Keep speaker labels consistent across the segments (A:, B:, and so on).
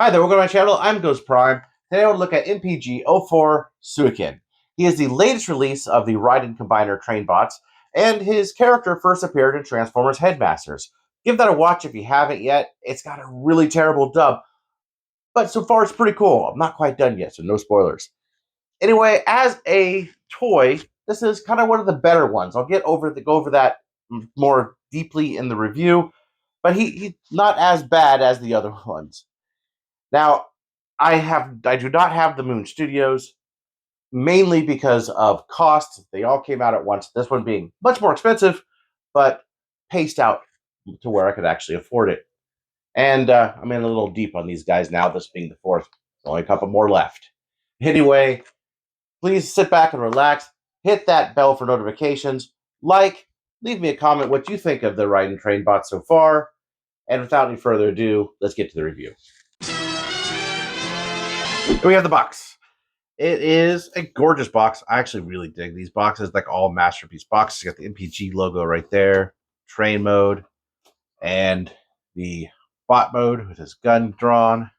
A: Hi there, welcome to my channel. I'm GhostPrime. Today I want to look at MPG-04 Suiken. He is the latest release of the Raiden combiner Trainbots, and his character first appeared in Transformers Headmasters. Give that a watch if you haven't yet. It's got a really terrible dub, but so far it's pretty cool. I'm not quite done yet, so no spoilers. Anyway, as a toy, this is kind of one of the better ones. I'll go over that more deeply in the review, but he's not as bad as the other ones. Now, I do not have the Moon Studios, mainly because of cost. They all came out at once. This one being much more expensive, but paced out to where I could actually afford it. And I'm in a little deep on these guys now, this being the fourth. Only a couple more left. Anyway, please sit back and relax. Hit that bell for notifications. Leave me a comment what you think of the Raiden Trainbot so far. And without any further ado, let's get to the review. Here we have the box. It is a gorgeous box. I actually really dig these boxes, like all masterpiece boxes. You got the MPG logo right there, train mode, and the bot mode with his gun drawn.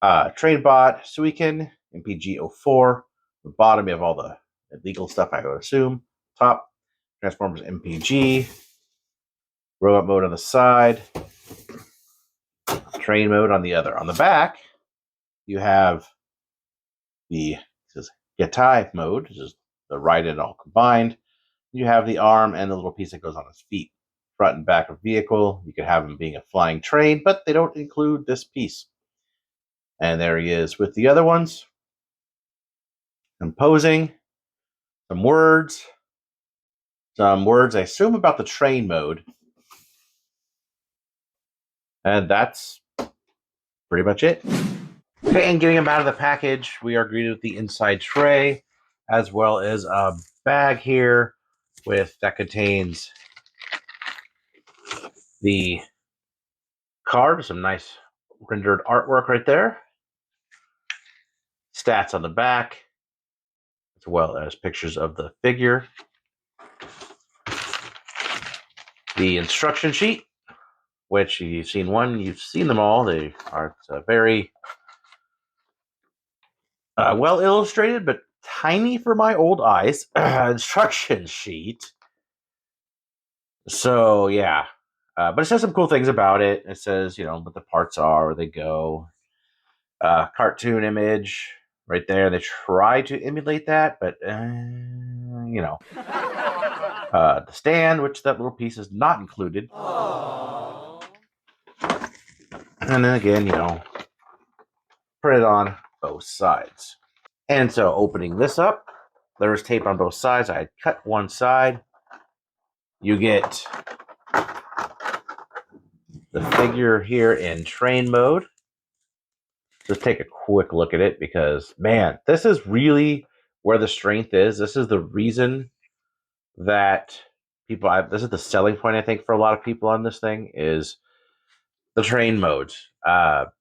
A: Trainbot, Suiken, MPG-04. The bottom, you have all the illegal stuff, I would assume. Top, Transformers MPG. Robot mode on the side. Train mode on the other. On the back, you have the Getai mode, which is the Raiden all combined. You have the arm and the little piece that goes on his feet. Front and back of vehicle. You could have him being a flying train, but they don't include this piece. And there he is with the other ones. Composing. Some words. I assume, about the train mode. And that's pretty much it. Okay, and getting him out of the package, we are greeted with the inside tray, as well as a bag here that contains the card, some nice rendered artwork right there, stats on the back, as well as pictures of the figure, the instruction sheet, which you've seen them all. They are very well illustrated, but tiny for my old eyes. Instruction sheet. So yeah, but it says some cool things about it. It says, what the parts are, where they go. Cartoon image right there. They try to emulate that, but the stand, which that little piece is not included. Aww. And then again, put it on both sides. And so opening this up, there's tape on both sides. I cut one side. You get the figure here in train mode. Just take a quick look at it because, man, this is really where the strength is. This is the reason that this is the selling point, I think, for a lot of people on this thing, is the train modes.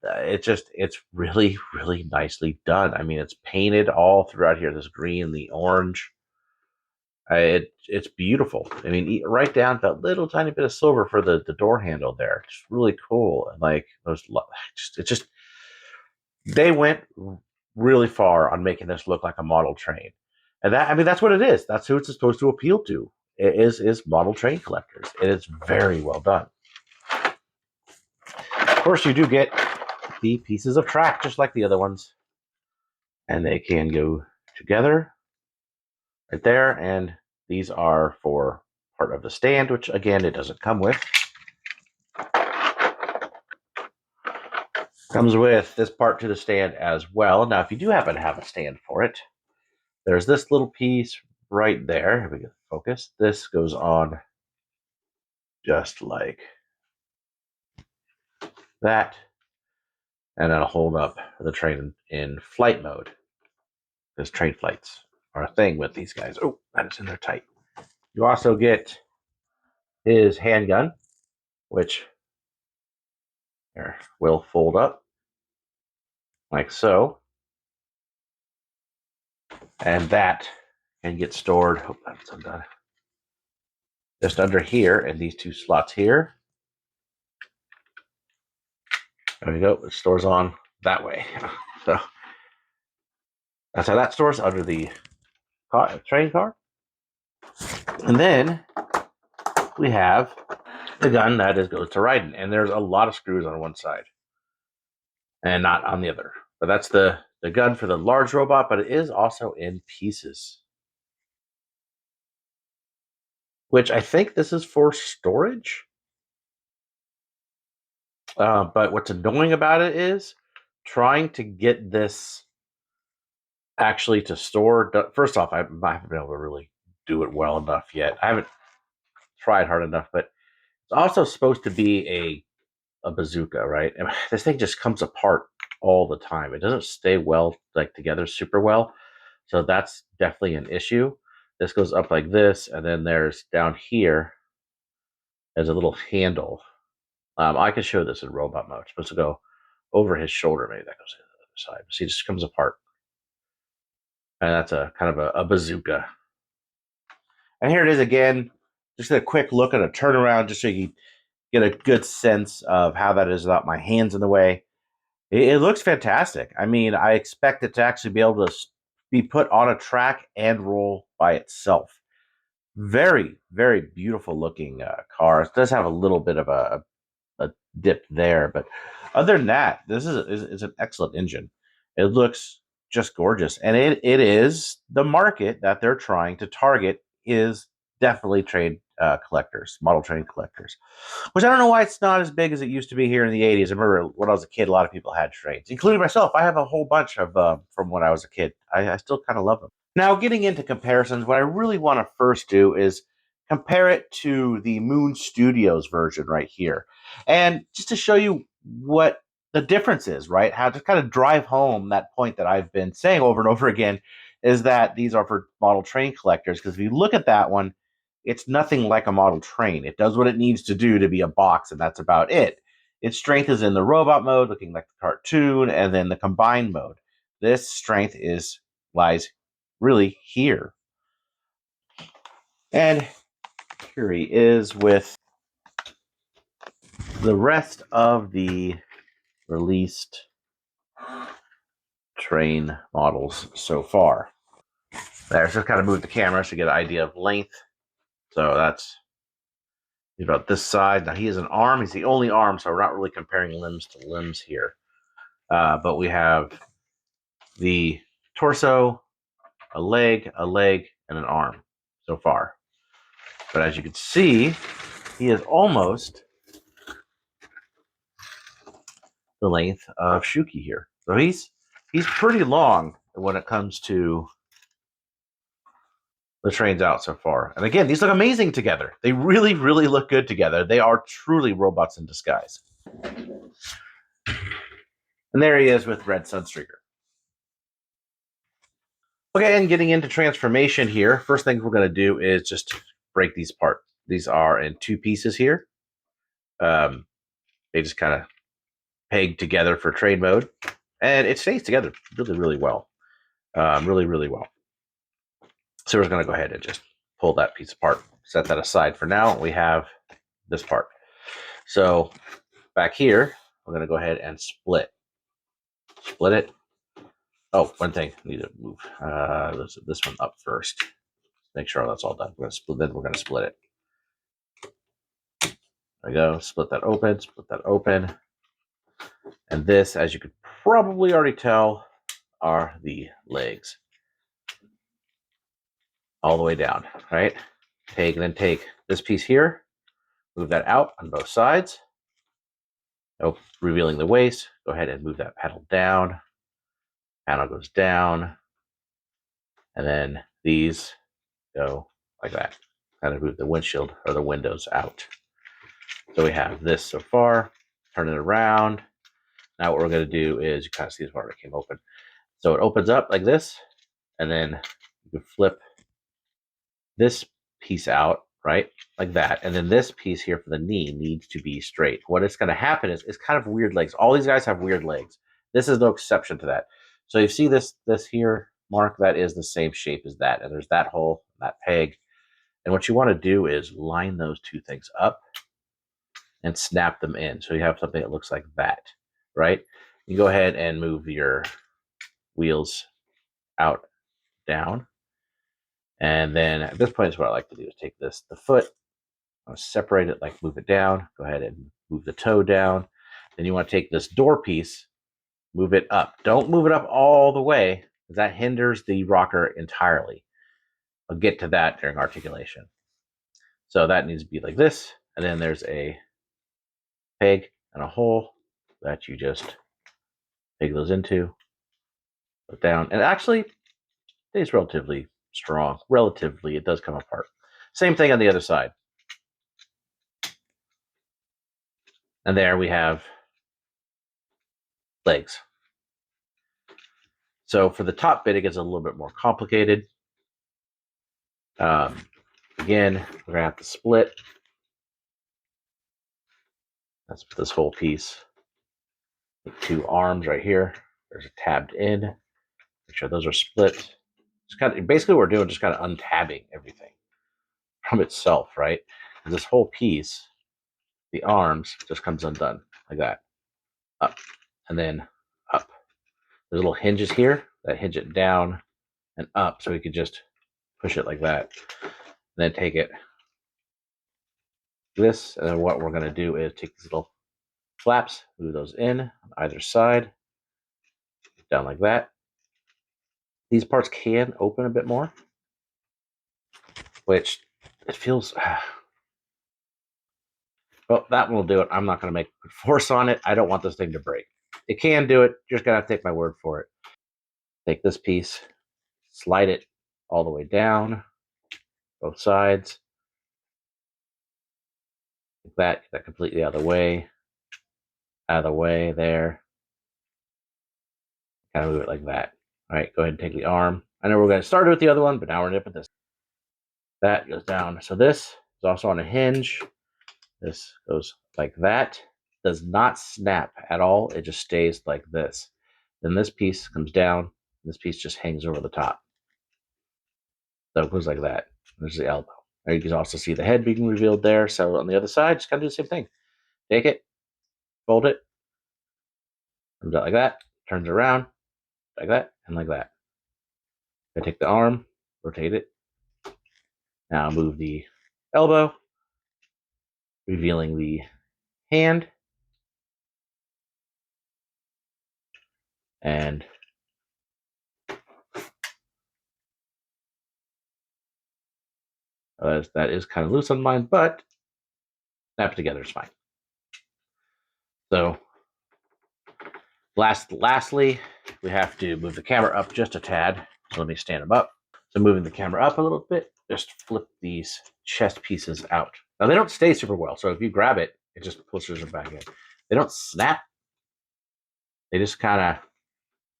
A: It's really, really nicely done. I mean, it's painted all throughout here. This green, the orange. It's beautiful. I mean, right down to that little tiny bit of silver for the door handle there. It's really cool. And like they went really far on making this look like a model train. And that's what it is. That's who it's supposed to appeal to. It is model train collectors. It is very well done. Of course, you do get the pieces of track just like the other ones. And they can go together right there. And these are for part of the stand, which again, it doesn't come with. Comes with this part to the stand as well. Now, if you do happen to have a stand for it, there's this little piece right there. Here we go. Focus. This goes on just like that. And that'll hold up the train in flight mode. Because train flights are a thing with these guys. Oh, that is in there tight. You also get his handgun, which will fold up like so. And that can get stored. Hope that's undone. Just under here in these two slots here. There we go. It stores on that way. So that's how that stores under the train car. And then we have the gun that goes to Raiden, and there's a lot of screws on one side and not on the other. But that's the gun for the large robot, but it is also in pieces, which I think this is for storage. But what's annoying about it is trying to get this actually to store. First off, I haven't been able to really do it well enough yet. I haven't tried hard enough, but it's also supposed to be a bazooka, right? And this thing just comes apart all the time. It doesn't stay well together super well. So that's definitely an issue. This goes up like this, and then there's down here, there's a little handle. I can show this in robot mode. It's supposed to go over his shoulder. Maybe that goes to the other side. See, it just comes apart. And that's a kind of a bazooka. And here it is again. Just a quick look at a turnaround, just so you get a good sense of how that is without my hands in the way. It looks fantastic. I mean, I expect it to actually be able to be put on a track and roll by itself. Very, very beautiful looking car. It does have a little bit of a dip there, but other than that, this is an excellent engine. It looks just gorgeous, and it is the market that they're trying to target is definitely train collectors, model train collectors, which I don't know why it's not as big as it used to be here in the 80s. I remember when I was a kid, a lot of people had trains, including myself. I have a whole bunch of from when I was a kid. I still kind of love them. Now, getting into comparisons, what I really want to first do is compare it to the Moon Studios version right here. And just to show you what the difference is, right? How to kind of drive home that point that I've been saying over and over again is that these are for model train collectors. Because if you look at that one, it's nothing like a model train. It does what it needs to do to be a box, and that's about it. Its strength is in the robot mode, looking like the cartoon, and then the combined mode. This strength lies really here. And here he is with the rest of the released train models so far. There, just kind of move the camera so you get an idea of length. So that's about this side. Now he has an arm. He's the only arm, so we're not really comparing limbs to limbs here. But we have the torso, a leg, and an arm so far. But as you can see, he is almost the length of Shuki here. So he's pretty long when it comes to the trains out so far. And again, these look amazing together. They really, really look good together. They are truly robots in disguise. And there he is with Red Sunstreaker. Okay, and getting into transformation here, first thing we're going to do is just break these apart. These are in two pieces here. They just kind of peg together for train mode. And it stays together really, really well. Really, really well. So we're going to go ahead and just pull that piece apart. Set that aside for now. We have this part. So back here, we're going to go ahead and split it. Oh, one thing, I need to move this one up first. Make sure that's all done. We're going to split. Then we're going to split it. There we go. Split that open. And this, as you could probably already tell, are the legs. All the way down, right? Take this piece here, move that out on both sides. Oh, revealing the waist. Go ahead and move that panel down. Panel goes down. And then these go like that. Kind of move the windshield or the windows out. So we have this so far. Turn it around. Now what we're going to do is, you kind of see this part that came open. So it opens up like this, and then you can flip this piece out, right? Like that. And then this piece here for the knee needs to be straight. What is going to happen is it's kind of weird legs. All these guys have weird legs. This is no exception to that. So you see this here mark, that is the same shape as that. And there's that hole, that peg. And what you want to do is line those two things up and snap them in. So you have something that looks like that, right? You go ahead and move your wheels out, down. And then at this point is what I like to do is take the foot, I'll separate it, like move it down, go ahead and move the toe down. Then you want to take this door piece, move it up. Don't move it up all the way, because that hinders the rocker entirely. I'll get to that during articulation. So that needs to be like this. And then there's a peg and a hole that you just peg those into, put down. And actually, stays relatively strong. Relatively, it does come apart. Same thing on the other side. And there we have legs. So for the top bit, it gets a little bit more complicated. Again, we're going to have to split. That's this whole piece. Make two arms right here. There's a tabbed in. Make sure those are split. Just kind of, basically, what we're doing just kind of untabbing everything from itself, right? And this whole piece, the arms, just comes undone like that. Up and then up. There's little hinges here that hinge it down and up, so we could just push it like that. And then take it this, and then what we're going to do is take these little flaps, move those in on either side, down like that. These parts can open a bit more, which it feels. Well, that one will do it. I'm not going to make force on it. I don't want this thing to break. It can do it. You're just going to have to take my word for it. Take this piece, slide it all the way down, both sides. Like that, get that completely out of the way there. Kind of move it like that. All right, go ahead and take the arm. I know we're going to start with the other one, but now we're going to put this. That goes down. So this is also on a hinge. This goes like that. Does not snap at all. It just stays like this. Then this piece comes down. This piece just hangs over the top. So it goes like that. There's the elbow. Now you can also see the head being revealed there. So on the other side, just kind of do the same thing. Take it, fold it, comes out like that, turns around, like that, and like that. I take the arm, rotate it. Now move the elbow, revealing the hand. And that is kind of loose on mine, but snap together is fine. So lastly, we have to move the camera up just a tad. So let me stand them up. So moving the camera up a little bit, just flip these chest pieces out. Now they don't stay super well, so if you grab it, it just pushes them back in. They don't snap. They just kind of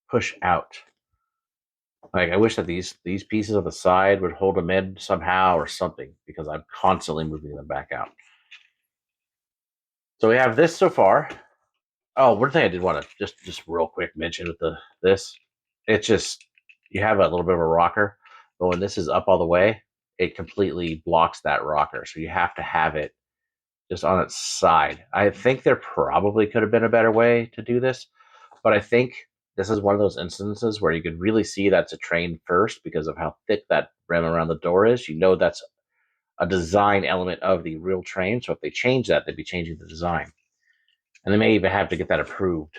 A: push out. Like I wish that these pieces on the side would hold them in somehow or something, because I'm constantly moving them back out. So we have this so far. Oh, one thing I did want to just real quick mention with this, it's just you have a little bit of a rocker, but when this is up all the way, it completely blocks that rocker. So you have to have it just on its side. I think there probably could have been a better way to do this, but I think this is one of those instances where you could really see that's a train first because of how thick that rim around the door is. You know that's a design element of the real train. So if they change that, they'd be changing the design. And they may even have to get that approved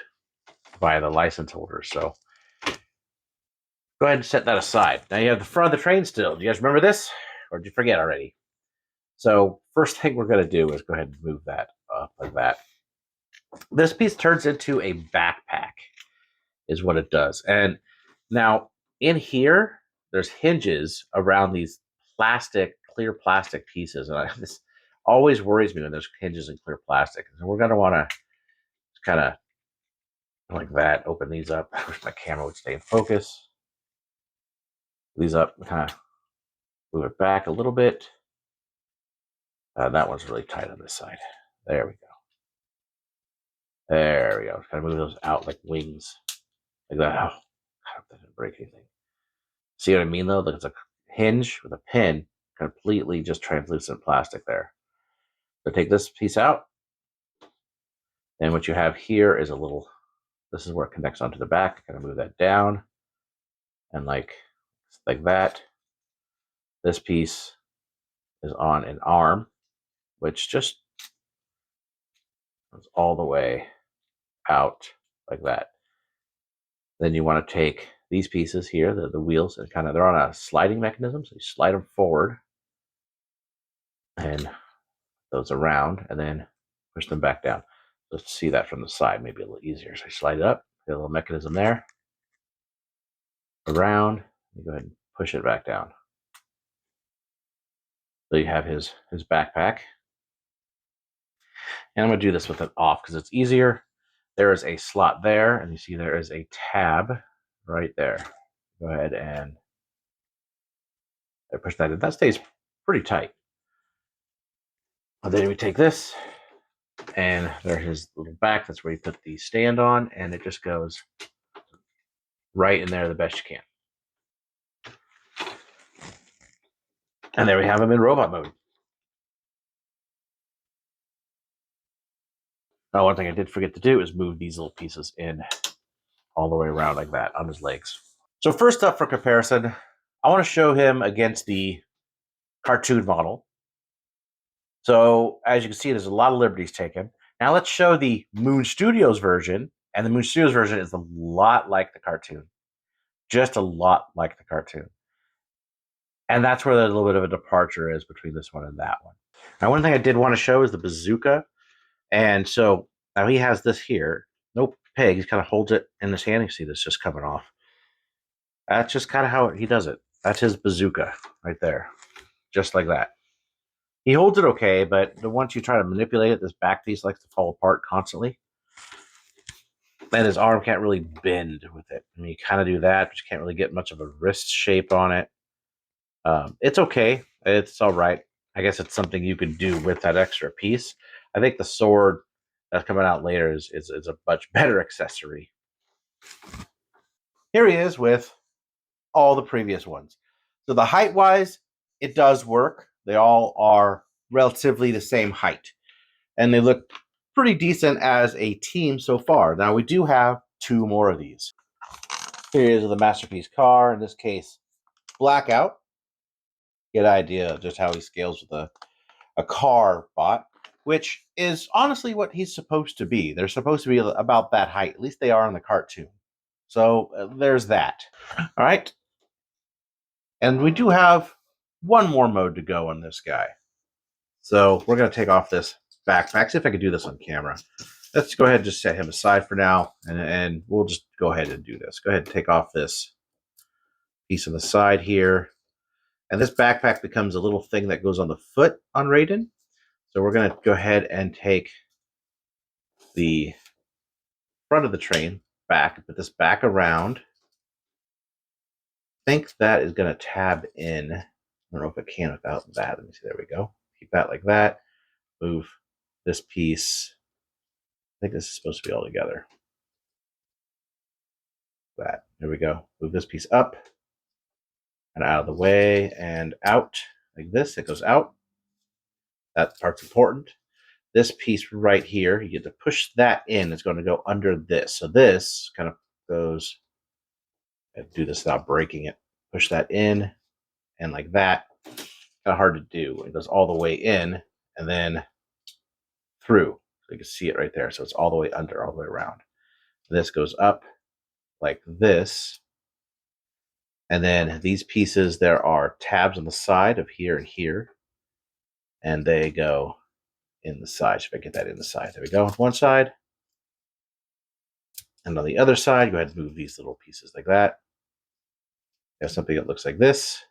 A: by the license holder. So go ahead and set that aside. Now you have the front of the train still. Do you guys remember this? Or did you forget already? So first thing we're going to do is go ahead and move that up like that. This piece turns into a backpack is what it does. And now in here, there's hinges around these clear plastic pieces. And this always worries me when there's hinges in clear plastic. So we're going to want to kind of like that, open these up. I wish my camera would stay in focus. These up, kind of move it back a little bit. That one's really tight on this side. There we go. There we go. Kind of move those out like wings. Like that. Oh, I hope that didn't break anything. See what I mean though? Like it's a hinge with a pin, completely just translucent plastic there. So take this piece out. And what you have here is a little this is where it connects onto the back. Kind of move that down, and like that. This piece is on an arm, which just goes all the way out like that. Then you want to take these pieces here, the wheels, and kind of they're on a sliding mechanism, so you slide them forward and those around, and then push them back down. Let's see that from the side, maybe a little easier. So you slide it up, get a little mechanism there, around, you go ahead and push it back down. So you have his backpack. And I'm going to do this with it off because it's easier. There is a slot there, and you see there is a tab right there. Go ahead and push that in. That stays pretty tight. And then we take this, and there's his little back. That's where you put the stand on, and it just goes right in there the best you can. And there we have him in robot mode. Now, one thing I did forget to do is move these little pieces in all the way around like that on his legs. So first up for comparison, I want to show him against the cartoon model. So as you can see, there's a lot of liberties taken. Now let's show the Moon Studios version. And the Moon Studios version is a lot like the cartoon. Just a lot like the cartoon. And that's where the little bit of a departure is between this one and that one. Now, one thing I did want to show is the bazooka. And so now he has this here. No peg. He kind of holds it in his hand. You see this just coming off. That's just kind of how he does it. That's his bazooka right there. Just like that. He holds it okay, but once you try to manipulate it, this back piece likes to fall apart constantly. And his arm can't really bend with it. I mean, you kind of do that, but you can't really get much of a wrist shape on it. It's okay. It's all right. I guess it's something you could do with that extra piece. I think the sword that's coming out later is a much better accessory. Here he is with all the previous ones. So the height-wise, it does work. They all are relatively the same height. And they look pretty decent as a team so far. Now, we do have 2 more of these. Here is the Masterpiece car. In this case, Blackout. Get an idea of just how he scales with a car bot, which is honestly what he's supposed to be. They're supposed to be about that height. At least they are in the cartoon. So there's that. All right. And we do have one more mode to go on this guy. So we're going to take off this backpack. See if I can do this on camera. Let's go ahead and just set him aside for now, and we'll just go ahead and do this. Go ahead and take off this piece on the side here. And this backpack becomes a little thing that goes on the foot on Raiden. So we're going to go ahead and take the front of the train back, put this back around. I think that is going to tab in. I don't know if it can without that. Let me see. There we go. Keep that like that. Move this piece. I think this is supposed to be all together. That. There we go. Move this piece up and out of the way and out like this. It goes out. That part's important. This piece right here, you get to push that in. It's going to go under this. So this kind of goes, do this without breaking it. Push that in and like that. Kind of hard to do. It goes all the way in and then through. So you can see it right there. So it's all the way under, all the way around. This goes up like this. And then these pieces, there are tabs on the side of here and here. And they go in the side. So if I get that in the side. There we go. On one side. And on the other side, go ahead and move these little pieces like that. We have something that looks like this.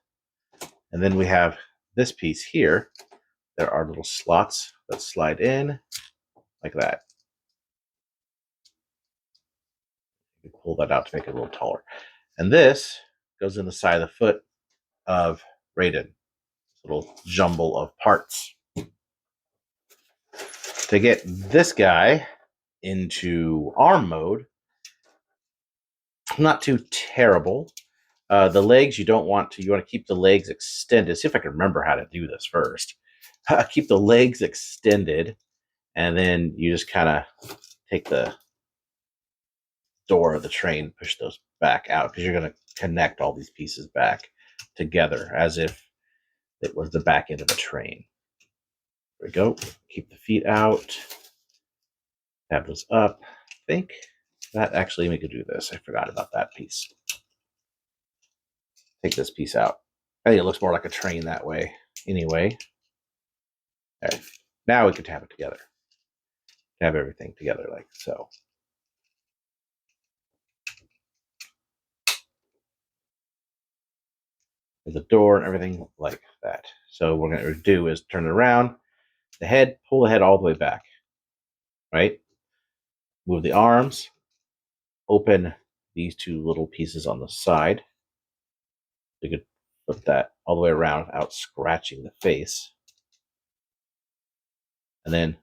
A: And then we have this piece here. There are little slots that slide in like that. You can pull that out to make it a little taller. And this goes in the side of the foot of Raiden. This little jumble of parts. To get this guy into arm mode, not too terrible. The legs you don't want to, you want to keep the legs extended. See if I can remember how to do this first. Keep the legs extended, and then you just kind of take the door of the train, push those back out, because you're going to connect all these pieces back together as if it was the back end of a train. There we go. Keep the feet out. Tab those up. I think that actually we could do this. I forgot about that piece. Take this piece out. I think it looks more like a train that way. Anyway. There. Now we can tab it together. Tab everything together like so. The door and everything like that. So what we're going to do is turn it around. The head, pull the head all the way back. Right? Move the arms. Open these two little pieces on the side. You could flip that all the way around without scratching the face. And then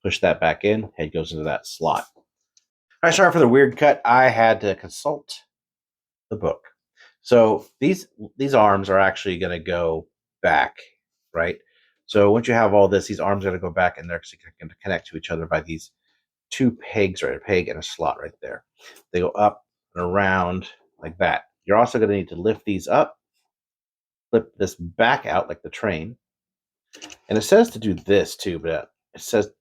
A: push that back in. Head goes into that slot. All right, sorry for the weird cut. I had to consult the book. So these arms are actually going to go back, right? So once you have all this, these arms are going to go back, and they're actually going to connect to each other by these two pegs, right? A peg and a slot right there. They go up and around like that. You're also going to need to lift these up, flip this back out like the train. And it says to do this too, but it says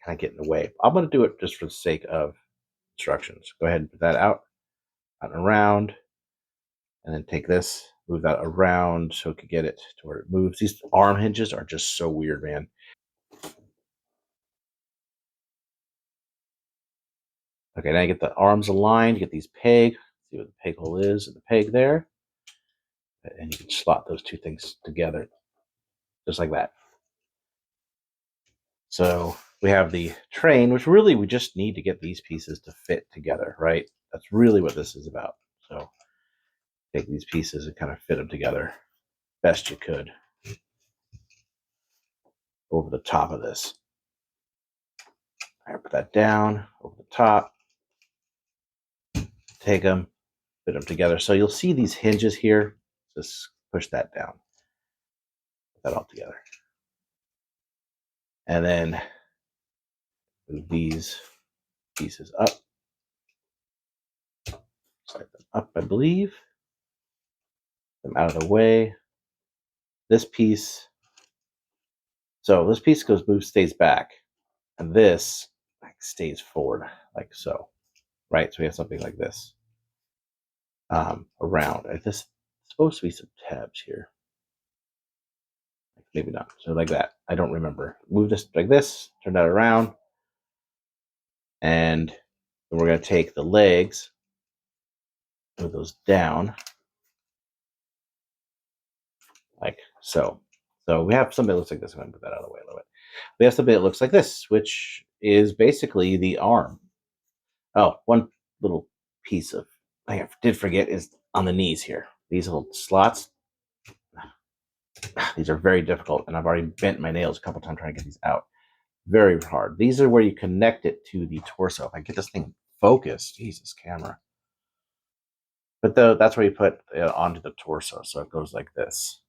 A: kind of get in the way. I'm going to do it just for the sake of instructions. Go ahead and put that out and around. And then take this, move that around so it could get it to where it moves. These arm hinges are just so weird, man. Okay, now you get the arms aligned, you get these peg. See what the peg hole is and the peg there. And you can slot those two things together, just like that. So we have the train, which really we just need to get these pieces to fit together, right? That's really what this is about. So take these pieces and kind of fit them together best you could over the top of this. All right, put that down over the top. Take them, fit them together. So you'll see these hinges here. Just push that down. Put that all together. And then move these pieces up. Slide them up, I believe. Them out of the way. This piece. So this piece stays back. And this stays forward, like so. Right? So we have something like this. Around. This is supposed to be some tabs here. Maybe not. So like that. I don't remember. Move this like this. Turn that around. And then we're going to take the legs, move those down, like so. So we have something that looks like this. I'm going to put that out of the way a little bit. We have something that looks like this, which is basically the arm. Oh, one little piece of I did forget is on the knees here. These little slots. These are very difficult, and I've already bent my nails a couple times trying to get these out. Very hard. These are where you connect it to the torso. If I get this thing focused, Jesus, camera. But that's where you put it onto the torso, so it goes like this.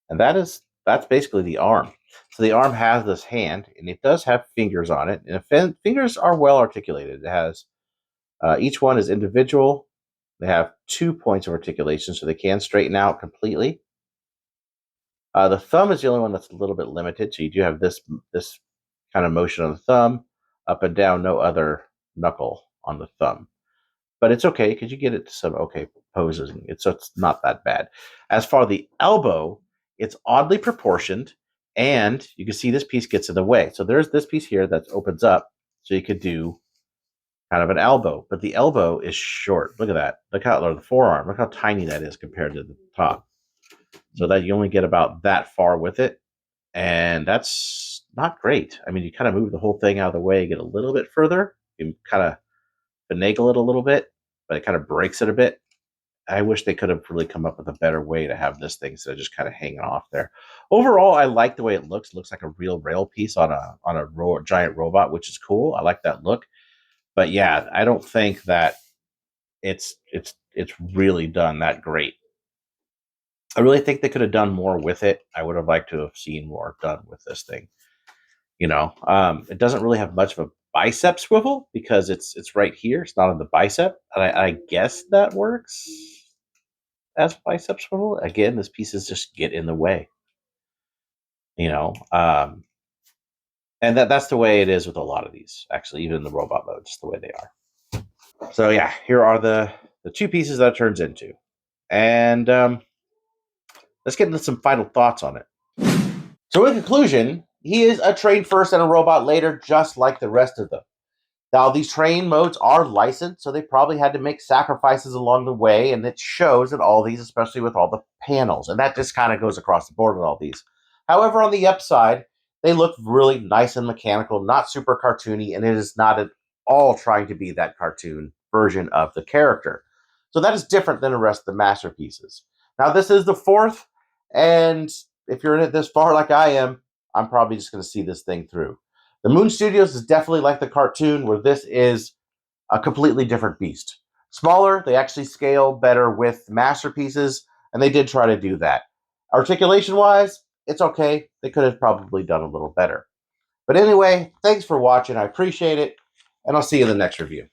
A: And that's basically the arm. So the arm has this hand, and it does have fingers on it. And fingers are well articulated. It has each one is individual. They have 2 points of articulation, so they can straighten out completely. The thumb is the only one that's a little bit limited. So you do have this kind of motion on the thumb, up and down, no other knuckle on the thumb. But it's okay because you get it to some okay poses. So it's not that bad. As for the elbow, it's oddly proportioned, and you can see this piece gets in the way. So there's this piece here that opens up, so you could do kind of an elbow. But the elbow is short. Look at that. Look how, or the forearm. Look how tiny that is compared to the top. So that you only get about that far with it, and that's not great. I mean, you kind of move the whole thing out of the way, get a little bit further. You kind of finagle it a little bit, but it kind of breaks it a bit. I wish they could have really come up with a better way to have this thing instead of just kind of hanging off there. Overall, I like the way it looks. It looks like a real rail piece on a giant robot, which is cool. I like that look. But yeah, I don't think that it's really done that great. I really think they could have done more with it. I would have liked to have seen more done with this thing. You know, it doesn't really have much of a bicep swivel because it's right here. It's not on the bicep. And I guess that works as bicep swivel. Again, these pieces just get in the way. And that's the way it is with a lot of these, actually, even in the robot mode, just the way they are. So yeah, here are the two pieces that it turns into. And let's get into some final thoughts on it. So in conclusion, he is a train first and a robot later, just like the rest of them. Now, these train modes are licensed, so they probably had to make sacrifices along the way, and it shows in all these, especially with all the panels. And that just kind of goes across the board with all these. However, on the upside, they look really nice and mechanical, not super cartoony, and it is not at all trying to be that cartoon version of the character. So that is different than the rest of the masterpieces. Now, this is the fourth, and if you're in it this far like I am, I'm probably just going to see this thing through. The Moon Studios is definitely like the cartoon, where this is a completely different beast. Smaller, they actually scale better with masterpieces, and they did try to do that. Articulation wise, it's okay. They could have probably done a little better. But anyway, thanks for watching. I appreciate it, and I'll see you in the next review.